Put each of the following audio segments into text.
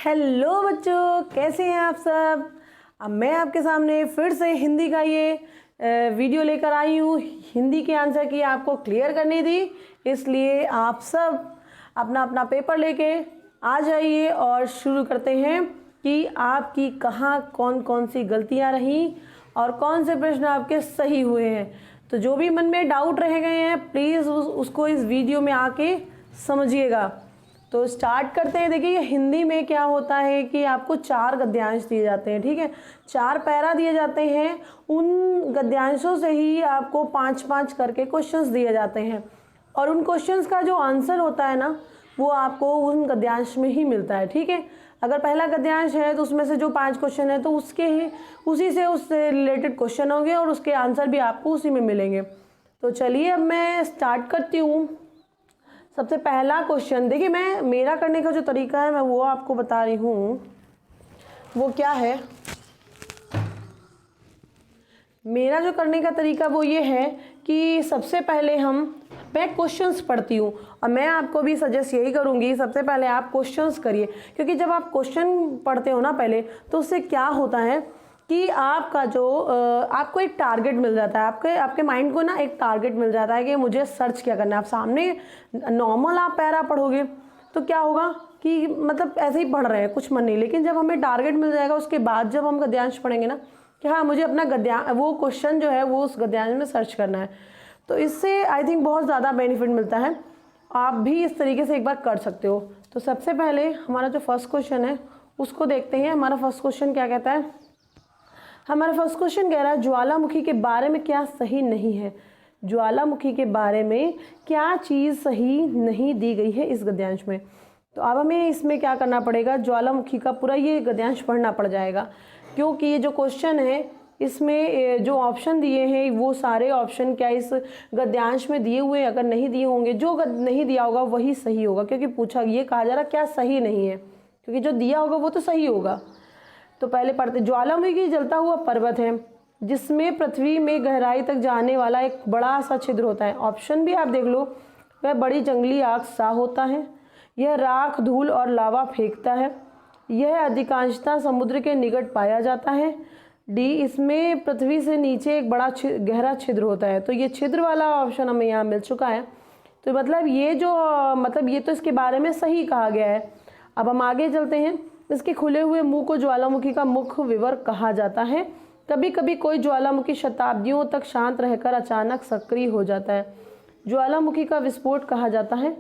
Hello बच्चों, कैसे हैं आप सब। अब मैं आपके सामने फिर से हिंदी का ये वीडियो लेकर आई हूँ। हिंदी के आंसर की आपको क्लियर करनी थी, इसलिए आप सब अपना अपना पेपर लेके आ जाइए और शुरू करते हैं कि आपकी कहाँ कौन कौन सी गलतियाँ रहीं और कौन से प्रश्न आपके सही हुए हैं। तो जो भी मन में डाउट रह गए हैं प्लीज़ उसको इस वीडियो में आके समझिएगा। तो स्टार्ट करते हैं। देखिए हिंदी में क्या होता है कि आपको 4 गद्यांश दिए जाते हैं, ठीक है। 4 पैरा दिए जाते हैं, उन गद्यांशों से ही आपको 5-5 करके क्वेश्चंस दिए जाते हैं और उन क्वेश्चंस का जो आंसर होता है ना वो आपको उन गद्यांश में ही मिलता है, ठीक है। अगर पहला गद्यांश है तो उसमें से जो 5 क्वेश्चन है तो उसी से उससे रिलेटेड क्वेश्चन होंगे और उसके आंसर भी आपको उसी में मिलेंगे। तो चलिए अब मैं स्टार्ट करती हूँ। सबसे पहला क्वेश्चन देखिए, मेरा करने का जो तरीका है मैं वो आपको बता रही हूँ। वो क्या है, मेरा जो करने का तरीका वो ये है कि सबसे पहले मैं क्वेश्चंस पढ़ती हूँ और मैं आपको भी सजेस्ट यही करूँगी सबसे पहले आप क्वेश्चंस करिए, क्योंकि जब आप क्वेश्चन पढ़ते हो ना पहले तो उससे क्या होता है कि आपका जो आपको एक टारगेट मिल जाता है, आपके माइंड को ना एक टारगेट मिल जाता है कि मुझे सर्च क्या करना है। आप सामने नॉर्मल आप पैरा पढ़ोगे तो क्या होगा कि मतलब ऐसे ही पढ़ रहे हैं, कुछ मन नहीं, लेकिन जब हमें टारगेट मिल जाएगा उसके बाद जब हम गद्यांश पढ़ेंगे ना कि हाँ मुझे अपना वो क्वेश्चन जो है वो उस गद्यांश में सर्च करना है, तो इससे आई थिंक बहुत ज़्यादा बेनिफिट मिलता है। आप भी इस तरीके से एक बार कर सकते हो। तो सबसे पहले हमारा जो फर्स्ट क्वेश्चन है उसको देखते हैं। हमारा फर्स्ट क्वेश्चन क्या कहता है, हमारा फर्स्ट क्वेश्चन कह रहा है ज्वालामुखी के बारे में क्या सही नहीं है। ज्वालामुखी के बारे में क्या चीज़ सही नहीं दी गई है इस गद्यांश में। तो अब हमें इसमें क्या करना पड़ेगा, ज्वालामुखी का पूरा ये गद्यांश पढ़ना पड़ जाएगा, क्योंकि ये जो क्वेश्चन है इसमें जो ऑप्शन दिए हैं वो सारे ऑप्शन क्या इस गद्यांश में दिए हुए, अगर नहीं दिए होंगे जो नहीं दिया होगा वही सही होगा, क्योंकि पूछा ये कहा जा रहा क्या सही नहीं है, क्योंकि जो दिया होगा वो तो सही होगा। तो पहले पढ़ते, ज्वालामुखी जलता हुआ पर्वत है जिसमें पृथ्वी में गहराई तक जाने वाला एक बड़ा सा छिद्र होता है। ऑप्शन भी आप देख लो, वह बड़ी जंगली आग सा होता है, यह राख धूल और लावा फेंकता है, यह अधिकांशतः समुद्र के निकट पाया जाता है। डी, इसमें पृथ्वी से नीचे एक बड़ा गहरा छिद्र होता है। तो ये छिद्र वाला ऑप्शन हमें यहाँ मिल चुका है। तो मतलब ये तो इसके बारे में सही कहा गया है। अब हम आगे चलते हैं। इसके खुले हुए मुंह को ज्वालामुखी का मुख विवर कहा जाता है। कभी कभी कोई ज्वालामुखी शताब्दियों तक शांत रहकर अचानक सक्रिय हो जाता है। ज्वालामुखी का विस्फोट कहा जाता है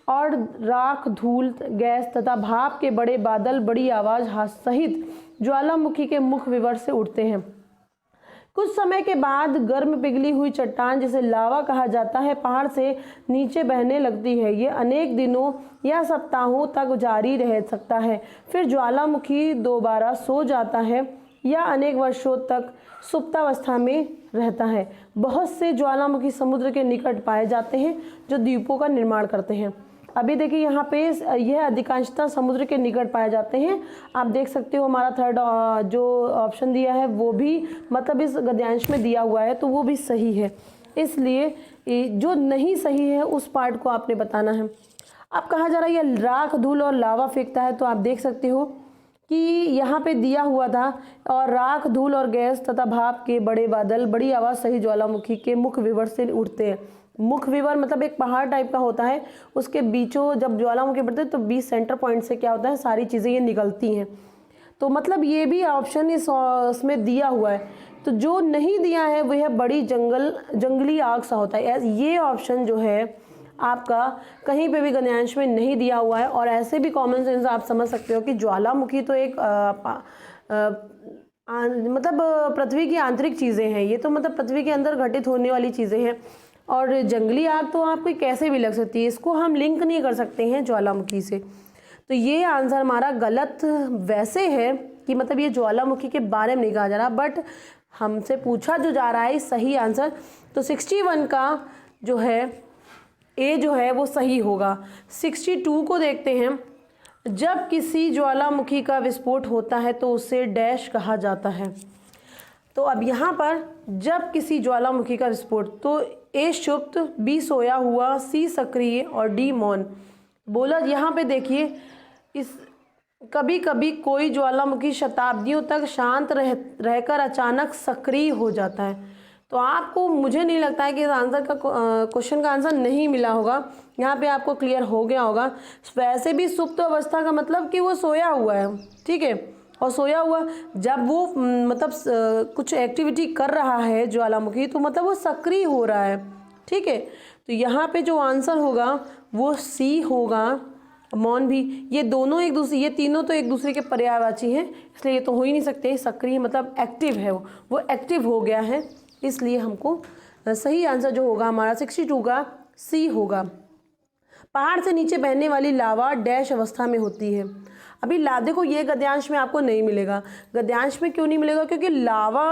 और राख धूल गैस तथा भाप के बड़े बादल बड़ी आवाज सहित ज्वालामुखी के मुख विवर से उठते हैं। कुछ समय के बाद गर्म पिघली हुई चट्टान जिसे लावा कहा जाता है पहाड़ से नीचे बहने लगती है। ये अनेक दिनों या सप्ताहों तक जारी रह सकता है। फिर ज्वालामुखी दोबारा सो जाता है या अनेक वर्षों तक सुप्तावस्था में रहता है। बहुत से ज्वालामुखी समुद्र के निकट पाए जाते हैं जो द्वीपों का निर्माण करते हैं। अभी देखिए यहाँ पे यह अधिकांशतः समुद्र के निकट पाए जाते हैं। आप देख सकते हो हमारा थर्ड जो ऑप्शन दिया है वो भी मतलब इस गद्यांश में दिया हुआ है तो वो भी सही है, इसलिए जो नहीं सही है उस पार्ट को आपने बताना है। अब कहा जा रहा है यह राख धूल और लावा फेंकता है, तो आप देख सकते हो कि यहाँ पे दिया हुआ था और राख धूल और गैस तथा भाप के बड़े बादल बड़ी आवाज़ सही ज्वालामुखी के मुख विवर से उठते हैं। मुख विवर मतलब एक पहाड़ टाइप का होता है, उसके बीचों जब ज्वालामुखी बढ़ते हैं तो 20 सेंटर पॉइंट से क्या होता है सारी चीज़ें ये निकलती हैं। तो मतलब ये भी ऑप्शन इसमें दिया हुआ है। तो जो नहीं दिया है वह बड़ी जंगली आग सा होता है। ये ऑप्शन जो है आपका कहीं पे भी गद्यांश में नहीं दिया हुआ है। और ऐसे भी कॉमन सेंस आप समझ सकते हो कि ज्वालामुखी तो एक मतलब पृथ्वी की आंतरिक चीज़ें हैं, ये तो मतलब पृथ्वी के अंदर घटित होने वाली चीज़ें हैं। और जंगली आग तो आपको कैसे भी लग सकती है, इसको हम लिंक नहीं कर सकते हैं ज्वालामुखी से। तो ये आंसर हमारा गलत वैसे है कि मतलब ये ज्वालामुखी के बारे में नहीं कहा जा रहा, बट हमसे पूछा जो जा रहा है सही आंसर। तो 61 का जो है ए जो है वो सही होगा। 62 को देखते हैं। जब किसी ज्वालामुखी का विस्फोट होता है तो उसे डैश कहा जाता है। तो अब यहाँ पर जब किसी ज्वालामुखी का विस्फोट, तो ए सुप्त, बी सोया हुआ, सी सक्रिय और डी मौन। बोला यहाँ पे देखिए कभी कभी कोई ज्वालामुखी शताब्दियों तक शांत रहकर अचानक सक्रिय हो जाता है। तो आपको, मुझे नहीं लगता है कि इस आंसर का क्वेश्चन का आंसर नहीं मिला होगा। यहाँ पे आपको क्लियर हो गया होगा। वैसे भी सुप्त अवस्था का मतलब कि वो सोया हुआ है, ठीक है। और सोया हुआ, जब वो मतलब कुछ एक्टिविटी कर रहा है ज्वालामुखी, तो मतलब वो सक्रिय हो रहा है, ठीक है। तो यहाँ पे जो आंसर होगा वो सी होगा। मौन भी, ये दोनों एक दूसरे, ये तीनों तो एक दूसरे के पर्यायवाची हैं, इसलिए ये तो हो ही नहीं सकते। सक्रिय मतलब एक्टिव है, वो एक्टिव हो गया है, इसलिए हमको सही आंसर जो होगा हमारा 62 का सी होगा। पहाड़ से नीचे बहने वाली लावा डैश अवस्था में होती है। अभी देखो, ये गद्यांश में आपको नहीं मिलेगा। गद्यांश में क्यों नहीं मिलेगा? क्योंकि लावा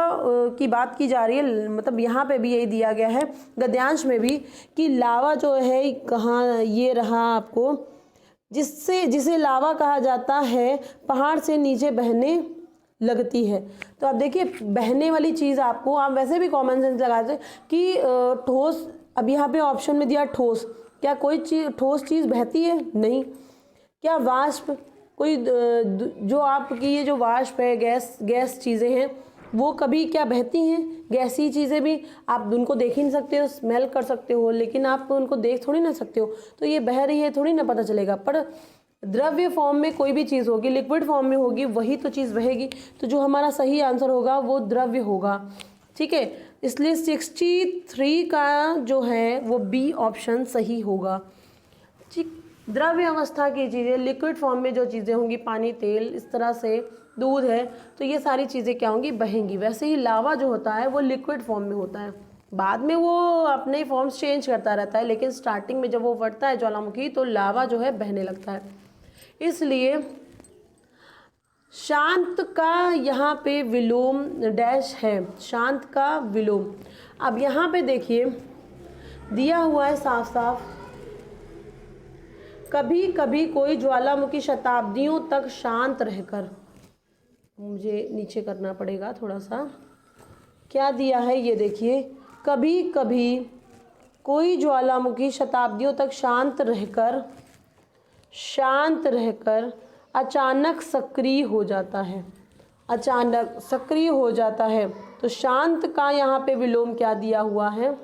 की बात की जा रही है, मतलब यहाँ पे भी यही दिया गया है गद्यांश में भी कि लावा जो है कहाँ, ये रहा आपको, जिसे लावा कहा जाता है, पहाड़ से नीचे बहने लगती है। तो आप देखिए, बहने वाली चीज़ आपको, आप वैसे भी कॉमन सेंस लगाते कि ठोस, अब यहाँ पे ऑप्शन में दिया ठोस, क्या कोई चीज़ ठोस चीज़ बहती है? नहीं। क्या वाष्प, कोई जो आपकी ये जो वाष्प है, गैस चीज़ें हैं, वो कभी क्या बहती हैं? गैसी चीज़ें भी आप उनको देख ही नहीं सकते हो, स्मेल कर सकते हो, लेकिन आप उनको देख थोड़ी ना सकते हो, तो ये बह रही है थोड़ी ना पता चलेगा। पर द्रव्य फॉर्म में कोई भी चीज़ होगी, लिक्विड फॉर्म में होगी, वही तो चीज़ बहेगी। तो जो हमारा सही आंसर होगा वो द्रव्य होगा, ठीक है। इसलिए 63 का जो है वो बी ऑप्शन सही होगा, ठीक। द्रव्य अवस्था की चीज़ें, लिक्विड फॉर्म में जो चीज़ें होंगी, पानी, तेल, इस तरह से दूध है, तो ये सारी चीज़ें क्या होंगी? बहेंगी। वैसे ही लावा जो होता है वो लिक्विड फॉर्म में होता है, बाद में वो अपने फॉर्म्स चेंज करता रहता है, लेकिन स्टार्टिंग में जब वो फटता है ज्वालामुखी, तो लावा जो है बहने लगता है। इसलिए शांत का यहाँ पे विलोम डैश है, शांत का विलोम। अब यहाँ पे देखिए दिया हुआ है साफ साफ, कभी कभी कोई ज्वालामुखी शताब्दियों तक शांत रहकर, मुझे नीचे करना पड़ेगा थोड़ा सा, क्या दिया है ये देखिए, कभी कभी कोई ज्वालामुखी शताब्दियों तक शांत रहकर अचानक सक्रिय हो जाता है, अचानक सक्रिय हो जाता है। तो शांत का यहाँ पे विलोम क्या दिया हुआ है?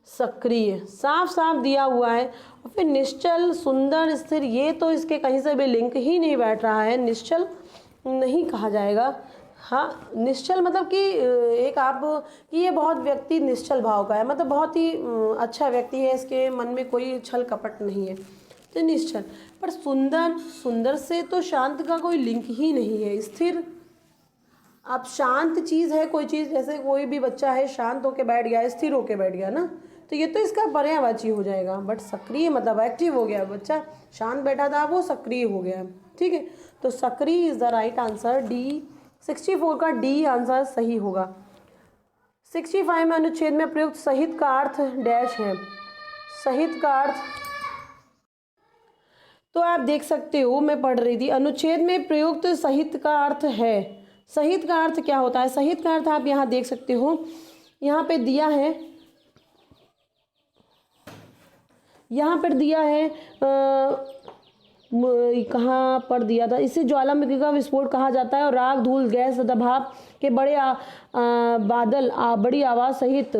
सक्रिय, साफ साफ दिया हुआ है। और फिर निश्चल, सुंदर, स्थिर, ये तो इसके कहीं से भी लिंक ही नहीं बैठ रहा है, निश्चल नहीं कहा जाएगा। हाँ, निश्चल मतलब कि एक आप कि ये बहुत व्यक्ति निश्चल भाव का है, मतलब बहुत ही अच्छा व्यक्ति है, इसके मन में कोई छल कपट नहीं है, तो निश्चल। पर सुंदर, सुंदर से तो शांत का कोई लिंक ही नहीं है। स्थिर, अब शांत चीज़ है कोई चीज़, जैसे कोई भी बच्चा है शांत होके बैठ गया, स्थिर होके बैठ गया ना, तो ये तो इसका पर्यायवाची हो जाएगा। बट सक्रिय मतलब एक्टिव हो गया, बच्चा शांत बैठा था वो सक्रिय हो गया, ठीक है। तो सक्रिय is the right answer, D 64 का डी आंसर सही होगा। 65 में अनुच्छेद में प्रयुक्त सहित का अर्थ डैश है, सहित का अर्थ, तो आप देख सकते हो, मैं पढ़ रही थी, अनुच्छेद में प्रयुक्त सहित का अर्थ है। सहित का अर्थ क्या होता है? सहित का अर्थ आप यहाँ देख सकते हो, यहाँ पे दिया है, यहाँ पर दिया है, कहाँ पर दिया था? इसे ज्वालामुखी का विस्फोट कहा जाता है और राख, धूल, गैस तथा भाप के बड़े बादल बड़ी आवाज़ सहित,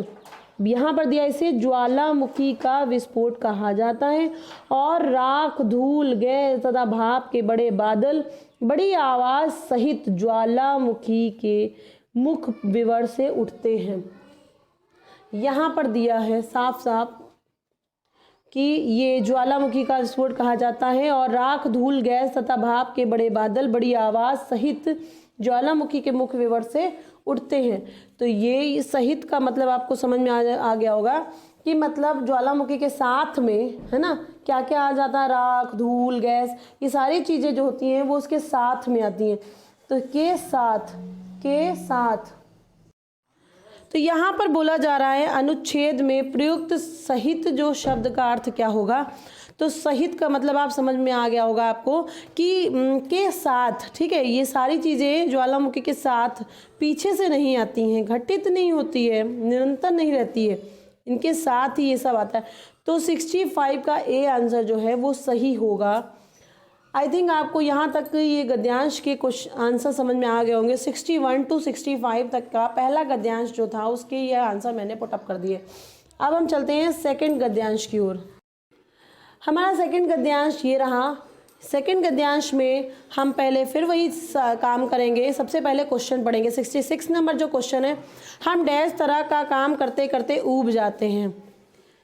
यहाँ पर दिया इसे ज्वालामुखी का विस्फोट कहा जाता है और राख, धूल, गैस तथा भाप के बड़े बादल बड़ी आवाज़ सहित ज्वालामुखी के मुख विवर से उठते हैं। यहाँ पर दिया है साफ साफ कि ये ज्वालामुखी का विस्फोट कहा जाता है और राख, धूल, गैस तथा भाप के बड़े बादल बड़ी आवाज़ सहित ज्वालामुखी के मुख विवर से उठते हैं। तो ये सहित का मतलब आपको समझ में आ गया होगा कि मतलब ज्वालामुखी के साथ में, है ना, क्या क्या आ जाता है? राख, धूल, गैस, ये सारी चीज़ें जो होती हैं वो उसके साथ में आती हैं। तो के साथ तो यहाँ पर बोला जा रहा है अनुच्छेद में प्रयुक्त सहित जो शब्द का अर्थ क्या होगा? तो सहित का मतलब आप समझ में आ गया होगा आपको कि के साथ, ठीक है। ये सारी चीज़ें ज्वालामुखी के साथ पीछे से नहीं आती हैं, घटित नहीं होती है, निरंतर नहीं रहती है, इनके साथ ही ये सब आता है। तो 65 का ए आंसर जो है वो सही होगा। आई थिंक आपको यहाँ तक ये गद्यांश के कुछ आंसर समझ में आ गए होंगे। 61 to 65 तक का पहला गद्यांश जो था उसके ये आंसर मैंने पुटअप कर दिए। अब हम चलते हैं सेकंड गद्यांश की ओर। हमारा सेकंड गद्यांश ये रहा। सेकंड गद्यांश में हम पहले फिर वही काम करेंगे। सबसे पहले क्वेश्चन पढ़ेंगे। 66 नंबर जो क्वेश्चन है, हम डैश तरह का काम करते करते ऊब जाते हैं।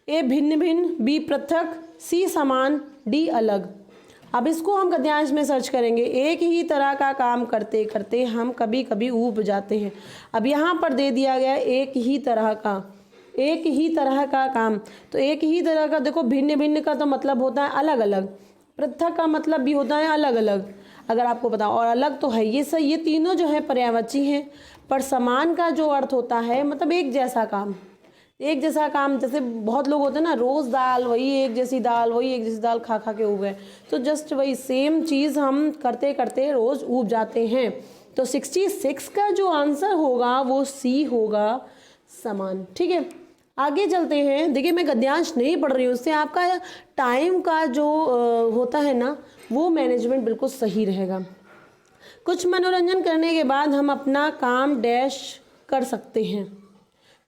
ए भिन्न भिन्न, बी पृथक, सी समान, डी अलग। अब इसको हम गद्यांश में सर्च करेंगे। एक ही तरह का काम करते करते हम कभी कभी ऊब जाते हैं। अब यहाँ पर दे दिया गया एक ही तरह का, एक ही तरह का काम, तो एक ही तरह का, देखो भिन्न भिन्न का तो मतलब होता है अलग अलग, पृथक का मतलब भी होता है अलग अलग, अगर आपको पता, और अलग तो है ये सही, ये तीनों जो है पर्यायवाची हैं। पर समान का जो अर्थ होता है मतलब एक जैसा काम, एक जैसा काम। जैसे बहुत लोग होते हैं ना, रोज़ दाल, वही एक जैसी दाल, वही एक जैसी दाल खा खा के ऊब गए, तो जस्ट वही सेम चीज़ हम करते करते रोज़ ऊब जाते हैं। तो 66 का जो आंसर होगा वो सी होगा, समान। ठीक है, आगे चलते हैं। देखिए मैं गद्यांश नहीं पढ़ रही हूँ, उससे आपका टाइम का जो होता है ना वो मैनेजमेंट बिल्कुल सही रहेगा। कुछ मनोरंजन करने के बाद हम अपना काम डैश कर सकते हैं।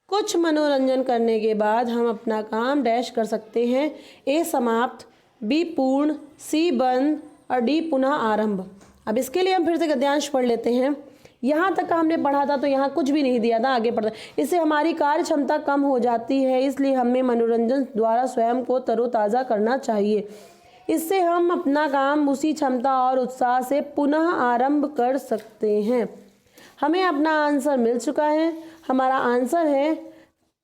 कुछ मनोरंजन करने के बाद हम अपना काम डैश कर सकते हैं। ए समाप्त, बी पूर्ण, सी बंद और डी पुनः आरंभ। अब इसके लिए हम फिर से गद्यांश पढ़ लेते हैं। यहाँ तक का हमने पढ़ा था तो यहाँ कुछ भी नहीं दिया था, आगे पढ़ते। इससे हमारी कार्य क्षमता कम हो जाती है, इसलिए हमें मनोरंजन द्वारा स्वयं को तरोताज़ा करना चाहिए। इससे हम अपना काम उसी क्षमता और उत्साह से पुनः आरंभ कर सकते हैं। हमें अपना आंसर मिल चुका है। हमारा आंसर है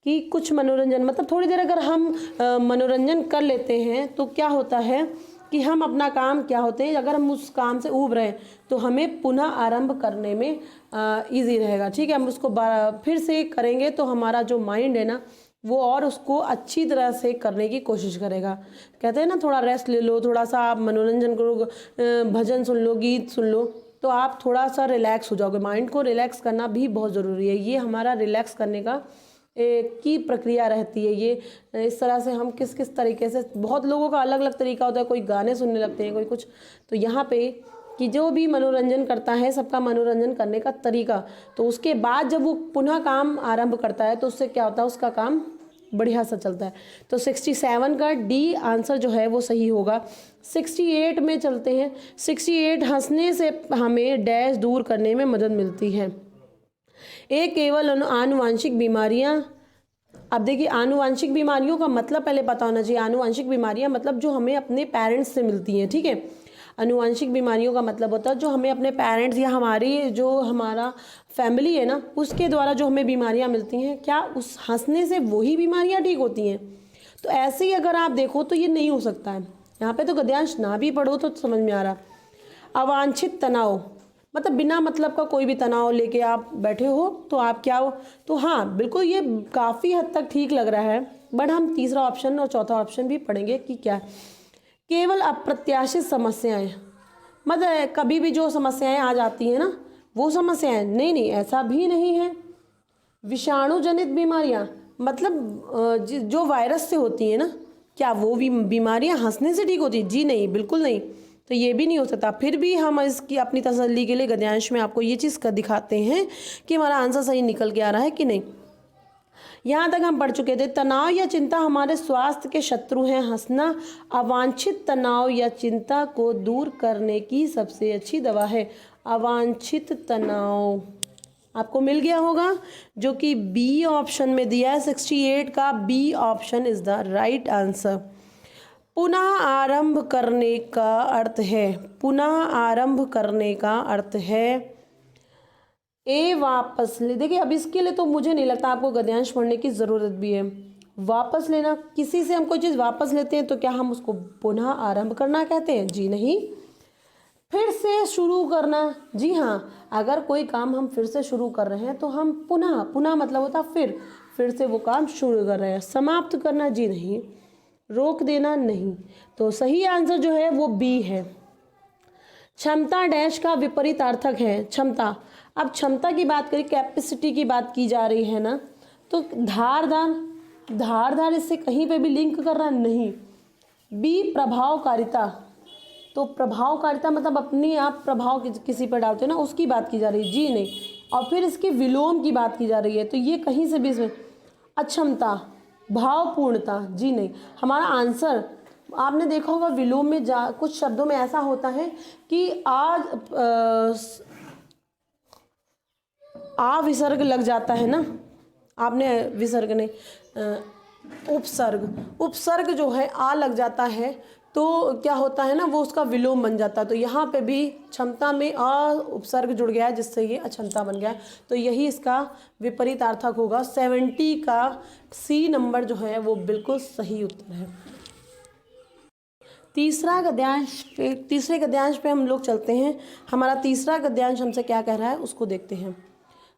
कि कुछ मनोरंजन, मतलब थोड़ी देर अगर हम मनोरंजन कर लेते हैं तो क्या होता है कि हम अपना काम क्या होते हैं, अगर हम उस काम से ऊब रहे हैं तो हमें पुनः आरंभ करने में इजी रहेगा। ठीक है, हम उसको फिर से करेंगे तो हमारा जो माइंड है ना वो और उसको अच्छी तरह से करने की कोशिश करेगा। कहते हैं ना, थोड़ा रेस्ट ले लो, थोड़ा सा आप मनोरंजन करो, भजन सुन लो, गीत सुन लो, तो आप थोड़ा सा रिलैक्स हो जाओगे। माइंड को रिलैक्स करना भी बहुत ज़रूरी है। ये हमारा रिलैक्स करने का की प्रक्रिया रहती है। ये इस तरह से हम किस किस तरीके से, बहुत लोगों का अलग अलग तरीका होता है, कोई गाने सुनने लगते हैं, कोई कुछ। तो यहाँ पे कि जो भी मनोरंजन करता है, सबका मनोरंजन करने का तरीका, तो उसके बाद जब वो पुनः काम आरंभ करता है तो उससे क्या होता है, उसका काम बढ़िया सा चलता है। तो 67 का डी आंसर जो है वो सही होगा। 68 में चलते हैं। 68 हंसने से हमें डैश दूर करने में मदद मिलती है। एक केवल आनुवांशिक बीमारियां। अब देखिए, आनुवांशिक बीमारियों का मतलब पहले पता होना चाहिए। आनुवांशिक बीमारियां मतलब जो हमें अपने पेरेंट्स से मिलती हैं। ठीक है, आनुवांशिक बीमारियों का मतलब होता है जो हमें अपने पेरेंट्स या हमारी जो हमारा फैमिली है ना उसके द्वारा जो हमें बीमारियां मिलती हैं। क्या उस हंसने से वही बीमारियां ठीक होती हैं? तो ऐसे ही अगर आप देखो तो ये नहीं हो सकता है। यहाँ पे तो गद्यांश ना भी पढ़ो तो समझ में आ रहा। अवांछित तनाव मतलब बिना मतलब का कोई भी तनाव लेके आप बैठे हो तो आप क्या हो, तो हाँ बिल्कुल ये काफ़ी हद तक ठीक लग रहा है। बट हम तीसरा ऑप्शन और चौथा ऑप्शन भी पढ़ेंगे कि क्या है। केवल अप्रत्याशित समस्याएं, मतलब कभी भी जो समस्याएं आ जाती हैं ना वो समस्याएं, नहीं नहीं ऐसा भी नहीं है। विषाणु जनित बीमारियां मतलब जो वायरस से होती है ना, क्या वो भी बीमारियां हंसने से ठीक होती है? जी नहीं, बिल्कुल नहीं। तो ये भी नहीं हो सकता। फिर भी हम इसकी अपनी तसल्ली के लिए गद्यांश में आपको ये चीज़ दिखाते हैं कि हमारा आंसर सही निकल के आ रहा है कि नहीं। यहाँ तक हम पढ़ चुके थे। तनाव या चिंता हमारे स्वास्थ्य के शत्रु हैं। हंसना अवांछित तनाव या चिंता को दूर करने की सबसे अच्छी दवा है। अवांछित तनाव आपको मिल गया होगा, जो कि बी ऑप्शन में दिया है। 68 का B option is the right answer. पुनः आरंभ करने का अर्थ है, पुनः आरंभ करने का अर्थ है ए वापस ले। देखिए अब इसके लिए तो मुझे नहीं लगता आपको गद्यांश पढ़ने की ज़रूरत भी है। वापस लेना, किसी से हम कोई चीज़ वापस लेते हैं तो क्या हम उसको पुनः आरंभ करना कहते हैं? जी नहीं। फिर से शुरू करना, जी हाँ, अगर कोई काम हम फिर से शुरू कर रहे हैं तो हम पुनः, पुनः मतलब होता फिर से वो काम शुरू कर रहे हैं। समाप्त करना, जी नहीं। रोक देना, नहीं। तो सही आंसर जो है वो बी है। क्षमता डैश का विपरीतार्थक है। क्षमता, अब क्षमता की बात करें, कैपेसिटी की बात की जा रही है ना, तो धारदार इससे कहीं पे भी लिंक करना नहीं। बी प्रभावकारिता, तो प्रभावकारिता मतलब अपने आप प्रभाव किसी पर डालते हो ना, उसकी बात की जा रही है, जी नहीं। और फिर इसके विलोम की बात की जा रही है, तो ये कहीं से भी इसमें अक्षमता, भावपूर्णता, जी नहीं। हमारा आंसर आपने देखा होगा विलोम में कुछ शब्दों में ऐसा होता है कि आ विसर्ग लग जाता है ना, आपने विसर्ग नहीं, उपसर्ग जो है आ लग जाता है, तो क्या होता है ना, वो उसका विलोम बन जाता है। तो यहाँ पे भी क्षमता में अ उपसर्ग जुड़ गया है, जिससे ये अक्षमता बन गया है। तो यही इसका विपरीतार्थक होगा। 70 का सी नंबर जो है वो बिल्कुल सही उत्तर है। तीसरे गद्यांश पे हम लोग चलते हैं। हमारा तीसरा गद्यांश हमसे क्या कह रहा है उसको देखते हैं।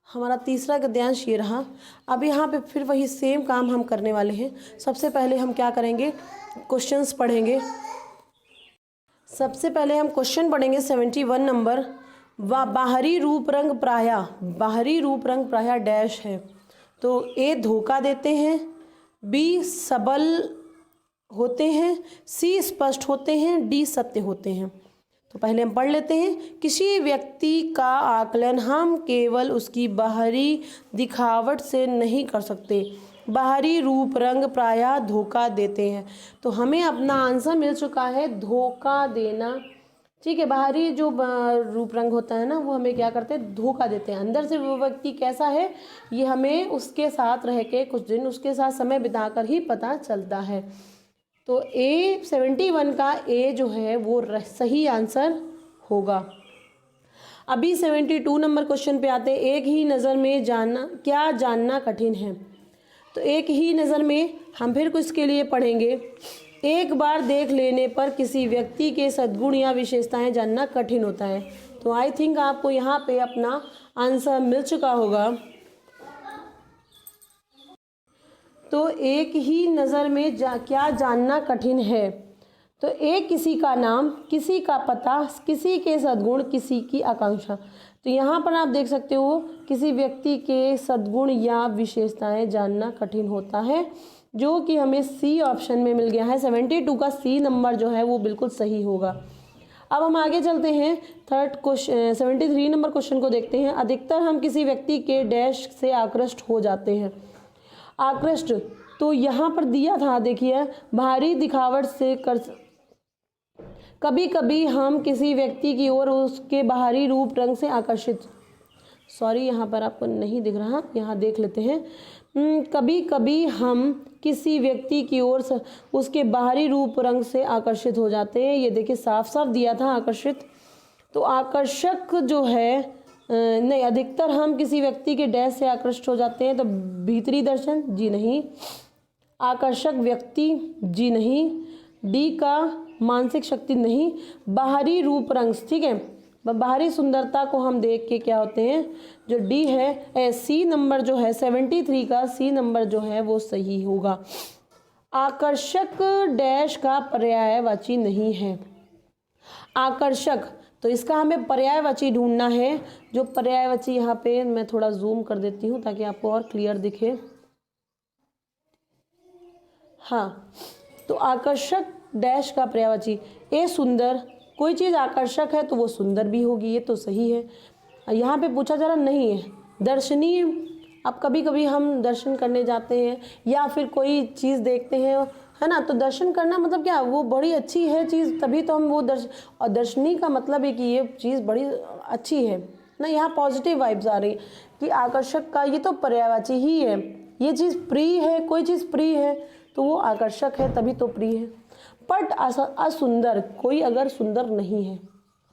हमारा तीसरा गद्यांश ये रहा। अब यहाँ पे फिर वही सेम काम हम करने वाले हैं। सबसे पहले हम क्या करेंगे, क्वेश्चंस पढ़ेंगे। सबसे पहले हम क्वेश्चन पढ़ेंगे 71 नंबर। बाहरी रूप रंग प्रायः डैश है। तो ए धोखा देते हैं, बी सबल होते हैं, सी स्पष्ट होते हैं, डी सत्य होते हैं। तो पहले हम पढ़ लेते हैं। किसी व्यक्ति का आकलन हम केवल उसकी बाहरी दिखावट से नहीं कर सकते। बाहरी रूप रंग प्रायः धोखा देते हैं। तो हमें अपना आंसर मिल चुका है, धोखा देना। ठीक है, बाहरी जो रूप रंग होता है ना, वो हमें क्या करते हैं, धोखा देते हैं। अंदर से वो व्यक्ति कैसा है, ये हमें उसके साथ रह के कुछ दिन उसके साथ समय बिताकर ही पता चलता है। तो ए 71 का ए जो है वो सही आंसर होगा। अभी 72 नंबर क्वेश्चन पे आते हैं। एक ही नज़र में जानना कठिन है। तो एक ही नज़र में हम फिर कुछ के लिए पढ़ेंगे। एक बार देख लेने पर किसी व्यक्ति के सद्गुण या विशेषताएं जानना कठिन होता है। तो आई थिंक आपको यहाँ पे अपना आंसर मिल चुका होगा। तो एक ही नज़र में क्या जानना कठिन है। तो एक किसी का नाम, किसी का पता, किसी के सद्गुण, किसी की आकांक्षा। तो यहाँ पर आप देख सकते हो किसी व्यक्ति के सद्गुण या विशेषताएं जानना कठिन होता है, जो कि हमें सी ऑप्शन में मिल गया है। 72 का सी नंबर जो है वो बिल्कुल सही होगा। अब हम आगे चलते हैं। 73 नंबर क्वेश्चन को देखते हैं। अधिकतर हम किसी व्यक्ति के डैश से आकृष्ट हो जाते हैं। आकृष्ट तो यहाँ पर दिया था, देखिए, बाहरी दिखावट से कभी कभी हम किसी व्यक्ति की ओर उसके बाहरी रूप रंग से आकर्षित, सॉरी यहाँ पर आपको नहीं दिख रहा, यहाँ देख लेते हैं। कभी कभी हम किसी व्यक्ति की ओर उसके बाहरी रूप रंग से आकर्षित हो जाते हैं। ये देखिए साफ साफ दिया था आकर्षित। तो आकर्षक जो है नहीं, अधिकतर हम किसी व्यक्ति के डैश से आकृष्ट हो जाते हैं। तो भीतरी दर्शन, जी नहीं। आकर्षक व्यक्ति, जी नहीं। डी का मानसिक शक्ति, नहीं। बाहरी रूप रंग, ठीक है, बाहरी सुंदरता को हम देख के क्या होते हैं, जो डी है। सी नंबर जो है 73 का सी नंबर जो है वो सही होगा। आकर्षक डैश का पर्यायवाची नहीं है। आकर्षक, तो इसका हमें पर्यायवाची ढूंढना है। जो पर्यायवाची यहाँ पे मैं थोड़ा जूम कर देती हूँ ताकि आपको और क्लियर दिखे। हाँ, तो आकर्षक डैश का पर्यायवाची ए सुंदर। कोई चीज़ आकर्षक है तो वो सुंदर भी होगी, ये तो सही है। यहाँ पे पूछा जा रहा नहीं है दर्शनीय। अब कभी कभी हम दर्शन करने जाते हैं या फिर कोई चीज़ देखते हैं, है ना, तो दर्शन करना मतलब क्या, वो बड़ी अच्छी है चीज़, तभी तो हम वो और दर्शनीय का मतलब है कि ये चीज़ बड़ी अच्छी है ना। यहाँ पॉजिटिव वाइब्स आ रही कि आकर्षक का ये तो पर्यायवाची ही है। ये चीज़ प्रिय है, कोई चीज़ प्रिय है तो वो आकर्षक है, तभी तो प्रिय है। बट असुंदर, कोई अगर सुंदर नहीं है,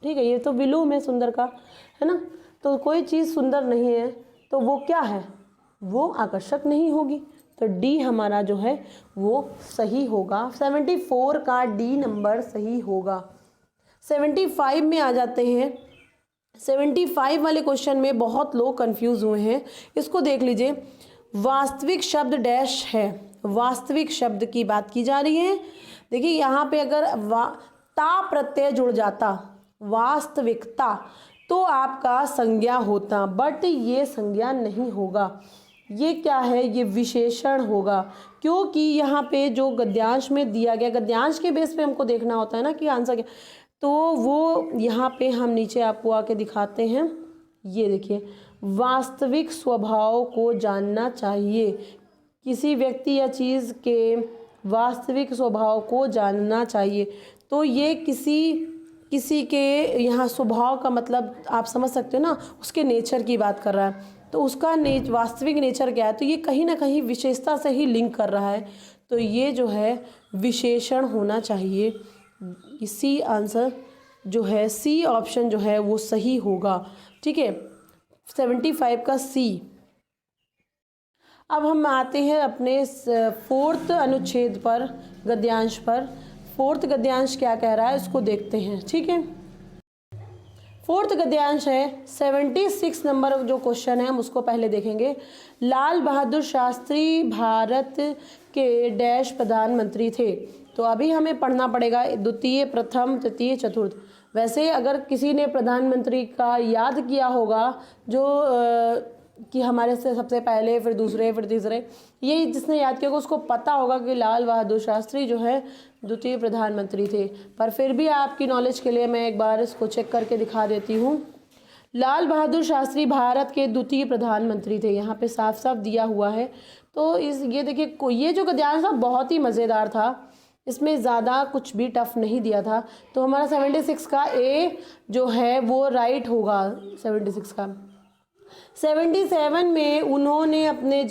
ठीक है, ये तो विलोम है सुंदर का, है ना। तो कोई चीज़ सुंदर नहीं है तो वो क्या है, वो आकर्षक नहीं होगी। तो डी हमारा जो है वो सही होगा। 74 का डी नंबर सही होगा। 75 में आ जाते हैं। 75 वाले क्वेश्चन में बहुत लोग कंफ्यूज हुए हैं। इसको देख लीजिए। वास्तविक शब्द डैश है। वास्तविक शब्द की बात की जा रही है। देखिए यहाँ पे अगर ता प्रत्यय जुड़ जाता, वास्तविकता, तो आपका संज्ञा होता, बट ये संज्ञा नहीं होगा। ये क्या है, ये विशेषण होगा, क्योंकि यहाँ पे जो गद्यांश में दिया गया, गद्यांश के बेस पे हमको देखना होता है ना कि आंसर क्या। तो वो यहाँ पे हम नीचे आपको आके दिखाते हैं। ये देखिए, वास्तविक स्वभाव को जानना चाहिए। किसी व्यक्ति या चीज़ के वास्तविक स्वभाव को जानना चाहिए। तो ये किसी के यहाँ स्वभाव का मतलब आप समझ सकते हो ना, उसके नेचर की बात कर रहा है, तो उसका वास्तविक नेचर क्या है, तो ये कहीं ना कहीं विशेषता से ही लिंक कर रहा है। तो ये जो है विशेषण होना चाहिए। सी आंसर जो है, सी ऑप्शन जो है वो सही होगा। ठीक है, 75 का सी। अब हम आते हैं अपने फोर्थ अनुच्छेद पर, गद्यांश पर। फोर्थ गद्यांश क्या कह रहा है इसको देखते हैं। ठीक है, फोर्थ गद्यांश है 76 नंबर जो क्वेश्चन है हम उसको पहले देखेंगे। लाल बहादुर शास्त्री भारत के डैश प्रधानमंत्री थे। तो अभी हमें पढ़ना पड़ेगा द्वितीय, प्रथम, तृतीय, चतुर्थ। वैसे अगर किसी ने प्रधानमंत्री का याद किया होगा जो कि हमारे से सबसे पहले, फिर दूसरे, फिर तीसरे, ये जिसने याद किया होगा उसको पता होगा कि लाल बहादुर शास्त्री जो है द्वितीय प्रधानमंत्री थे। पर फिर भी आपकी नॉलेज के लिए मैं एक बार इसको चेक करके दिखा देती हूँ। लाल बहादुर शास्त्री भारत के द्वितीय प्रधानमंत्री थे, यहाँ पे साफ साफ दिया हुआ है। तो ये देखिए, ये जो गद्यांश था बहुत ही मज़ेदार था, इसमें ज़्यादा कुछ भी टफ नहीं दिया था। तो हमारा 76 का ए जो है वो राइट होगा। 76 का 77 में उन्होंने अपने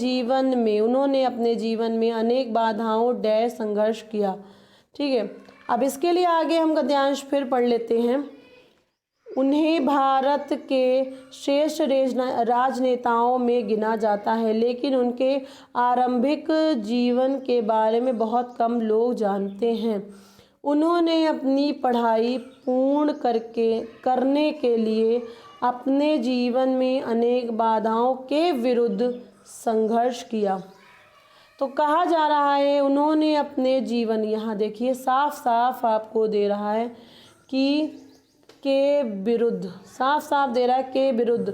जीवन में अनेक बाधाओं डैश संघर्ष किया। ठीक है, अब इसके लिए आगे हम गद्यांश फिर पढ़ लेते हैं। उन्हें भारत के श्रेष्ठ राजनेताओं में गिना जाता है, लेकिन उनके आरंभिक जीवन के बारे में बहुत कम लोग जानते हैं। उन्होंने अपनी पढ़ाई पूर्ण करने के लिए अपने जीवन में अनेक बाधाओं के विरुद्ध संघर्ष किया। तो कहा जा रहा है उन्होंने अपने जीवन, यहाँ देखिए साफ साफ आपको दे रहा है कि के विरुद्ध, साफ साफ दे रहा है के विरुद्ध।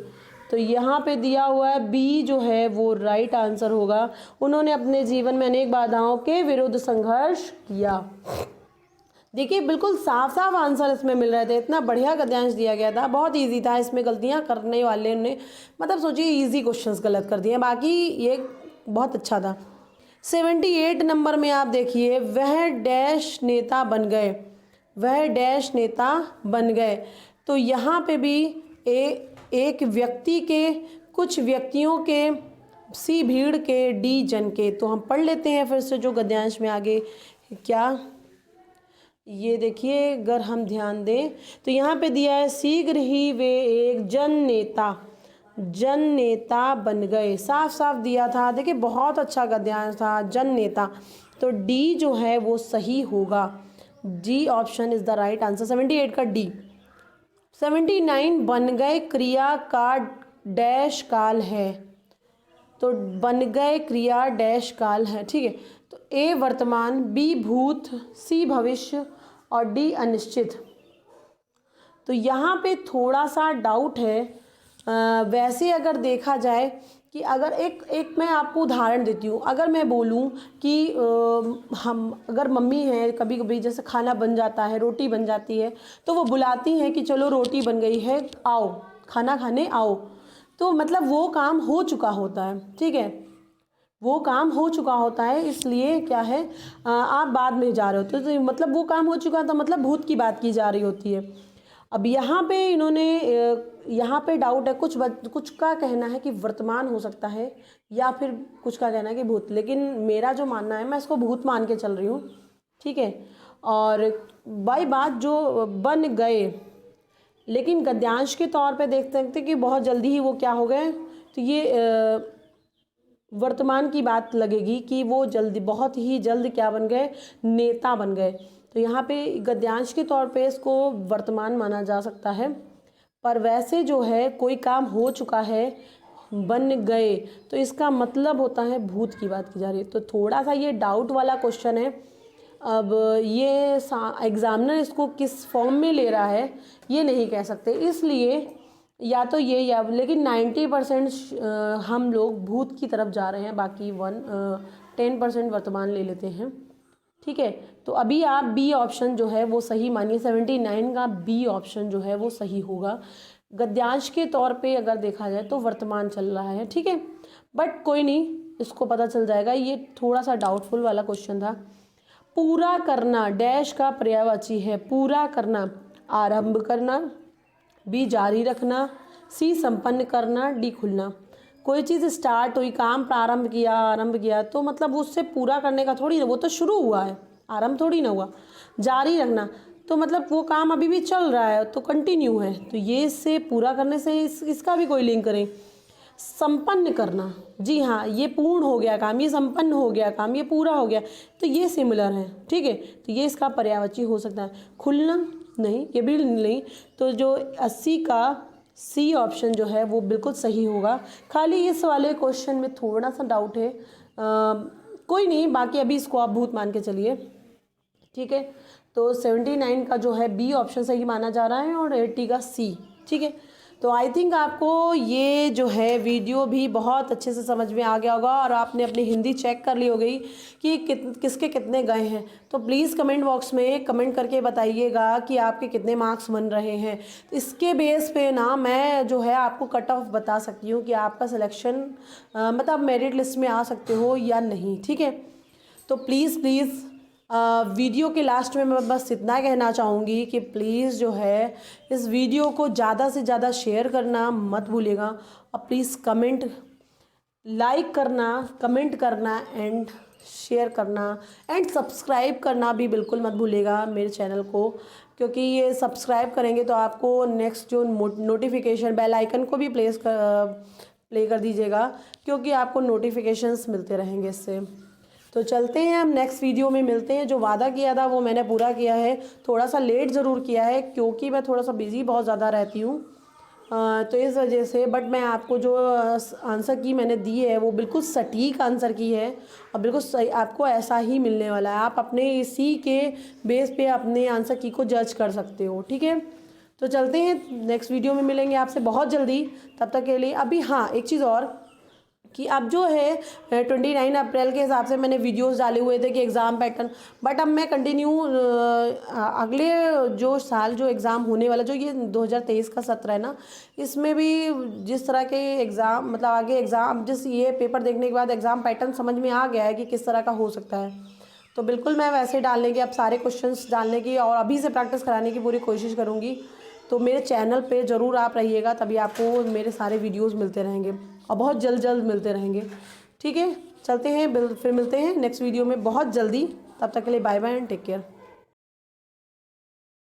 तो यहाँ पे दिया हुआ है बी जो है वो राइट आंसर होगा। उन्होंने अपने जीवन में अनेक बाधाओं के विरुद्ध संघर्ष किया। देखिए बिल्कुल साफ साफ आंसर इसमें मिल रहे थे। इतना बढ़िया गद्यांश दिया गया था, बहुत इजी था। इसमें गलतियाँ करने वाले ने मतलब सोचिए इजी क्वेश्चंस गलत कर दिए, बाकी ये बहुत अच्छा था। 78 नंबर में आप देखिए, वह डैश नेता बन गए। तो यहाँ पे भी एक व्यक्ति के, कुछ व्यक्तियों के, सी भीड़ के, डी जन के। तो हम पढ़ लेते हैं फिर से जो गद्यांश में आगे क्या, ये देखिए अगर हम ध्यान दें तो यहाँ पे दिया है शीघ्र ही वे एक जन नेता बन गए। साफ साफ दिया था, देखिए बहुत अच्छा गद्यांश था, जन नेता। तो डी जो है वो सही होगा। D option is the right answer. 78 का डी। 79 बन गए क्रिया का डैश काल है। तो बन गए क्रिया डैश काल है। ठीक है, तो ए वर्तमान, बी भूत, सी भविष्य और डी अनिश्चित। तो यहाँ पे थोड़ा सा डाउट है। वैसे अगर देखा जाए कि अगर एक मैं आपको उदाहरण देती हूँ, अगर मैं बोलूँ कि हम अगर मम्मी है, कभी कभी जैसे खाना बन जाता है, रोटी बन जाती है, तो वो बुलाती हैं कि चलो रोटी बन गई है, आओ खाना खाने आओ। तो मतलब वो काम हो चुका होता है। ठीक है, वो काम हो चुका होता है, इसलिए क्या है आप बाद में जा रहे होते हो, तो मतलब वो काम हो चुका था, मतलब भूत की बात की जा रही होती है। अब यहाँ पे इन्होंने यहाँ पे डाउट है, कुछ का कहना है कि वर्तमान हो सकता है या फिर कुछ का कहना है कि भूत, लेकिन मेरा जो मानना है मैं इसको भूत मान के चल रही हूँ। ठीक है, और बाई बात जो बन गए, लेकिन गद्यांश के तौर पे देख सकते कि बहुत जल्दी ही वो क्या हो गए, तो ये वर्तमान की बात लगेगी कि वो जल्दी, बहुत ही जल्द क्या बन गए, नेता बन गए। तो यहाँ पे गद्यांश के तौर पे इसको वर्तमान माना जा सकता है, पर वैसे जो है कोई काम हो चुका है, बन गए, तो इसका मतलब होता है भूत की बात की जा रही है। तो थोड़ा सा ये डाउट वाला क्वेश्चन है। अब ये एग्जामिनर इसको किस फॉर्म में ले रहा है ये नहीं कह सकते, इसलिए या तो ये या, लेकिन 90% हम लोग भूत की तरफ जा रहे हैं, बाकी 10% वर्तमान ले लेते हैं। ठीक है। तो अभी आप बी ऑप्शन जो है वो सही मानिए, 79 का बी ऑप्शन जो है वो सही होगा। गद्यांश के तौर पे अगर देखा जाए तो वर्तमान चल रहा है, ठीक है, बट कोई नहीं, इसको पता चल जाएगा। ये थोड़ा सा डाउटफुल वाला क्वेश्चन था। पूरा करना डैश का पर्यायवाची है। पूरा करना, आरंभ करना, बी जारी रखना, सी संपन्न करना, डी खुलना। कोई चीज़ स्टार्ट हुई, काम प्रारंभ किया, आरंभ किया, तो मतलब उससे पूरा करने का थोड़ी ना, वो तो शुरू हुआ है, आरंभ थोड़ी ना हुआ। जारी रखना तो मतलब वो काम अभी भी चल रहा है, तो कंटिन्यू है, तो ये इससे पूरा करने से इसका भी कोई लिंक करें। संपन्न करना, जी हाँ, ये पूर्ण हो गया काम, ये संपन्न हो गया काम, ये पूरा हो गया, तो ये सिमिलर है, ठीक है, तो ये इसका पर्यायवाची हो सकता है। खुलना नहीं, ये भी नहीं, तो जो 80 का सी ऑप्शन जो है वो बिल्कुल सही होगा। खाली इस वाले क्वेश्चन में थोड़ा सा डाउट है, कोई नहीं, बाकी अभी इसको आप भूत मान के चलिए, ठीक है। तो 79 का जो है बी ऑप्शन सही माना जा रहा है और 80 का सी, ठीक है। तो आई थिंक आपको ये जो है वीडियो भी बहुत अच्छे से समझ में आ गया होगा और आपने अपनी हिंदी चेक कर ली होगी कि किसके कितने गए हैं। तो प्लीज़ कमेंट बॉक्स में कमेंट करके बताइएगा कि आपके कितने मार्क्स बन रहे हैं। तो इसके बेस पे ना मैं जो है आपको कट ऑफ बता सकती हूँ कि आपका सिलेक्शन मतलब मेरिट लिस्ट में आ सकते हो या नहीं, ठीक है। तो प्लीज़ वीडियो के लास्ट में मैं बस इतना कहना चाहूँगी कि प्लीज़ जो है इस वीडियो को ज़्यादा से ज़्यादा शेयर करना मत भूलिएगा और प्लीज़ लाइक करना, कमेंट करना एंड शेयर करना एंड सब्सक्राइब करना भी बिल्कुल मत भूलिएगा मेरे चैनल को, क्योंकि ये सब्सक्राइब करेंगे तो आपको नेक्स्ट जो नोटिफिकेशन बेल आइकन को भी प्ले कर दीजिएगा, क्योंकि आपको नोटिफिकेशंस मिलते रहेंगे इससे। तो चलते हैं, हम नेक्स्ट वीडियो में मिलते हैं। जो वादा किया था वो मैंने पूरा किया है, थोड़ा सा लेट ज़रूर किया है क्योंकि मैं थोड़ा सा बिज़ी बहुत ज़्यादा रहती हूँ, तो इस वजह से, बट मैं आपको जो आंसर की मैंने दी है वो बिल्कुल सटीक आंसर की है और बिल्कुल सही आपको ऐसा ही मिलने वाला है। आप अपने इसी के बेस पे अपने आंसर की को जज कर सकते हो, ठीक है। तो चलते हैं, नेक्स्ट वीडियो में मिलेंगे आपसे बहुत जल्दी। तब तक के लिए अभी हाँ, एक चीज़ और कि अब जो है 29 अप्रैल के हिसाब से मैंने वीडियोस डाले हुए थे कि एग्ज़ाम पैटर्न, बट अब मैं कंटिन्यू अगले जो साल जो एग्ज़ाम होने वाला, जो ये 2023 का सत्र है ना, इसमें भी जिस तरह के एग्ज़ाम मतलब आगे एग्ज़ाम, जिस ये पेपर देखने के बाद एग्ज़ाम पैटर्न समझ में आ गया है कि किस तरह का हो सकता है, तो बिल्कुल मैं वैसे डालने की, अब सारे क्वेश्चंस डालने की और अभी से प्रैक्टिस कराने की पूरी कोशिश करूँगी। तो मेरे चैनल पे ज़रूर आप रहिएगा, तभी आपको मेरे सारे वीडियोस मिलते रहेंगे और बहुत जल्द मिलते रहेंगे, ठीक है। चलते हैं, फिर मिलते हैं नेक्स्ट वीडियो में बहुत जल्दी। तब तक के लिए bye bye and take care.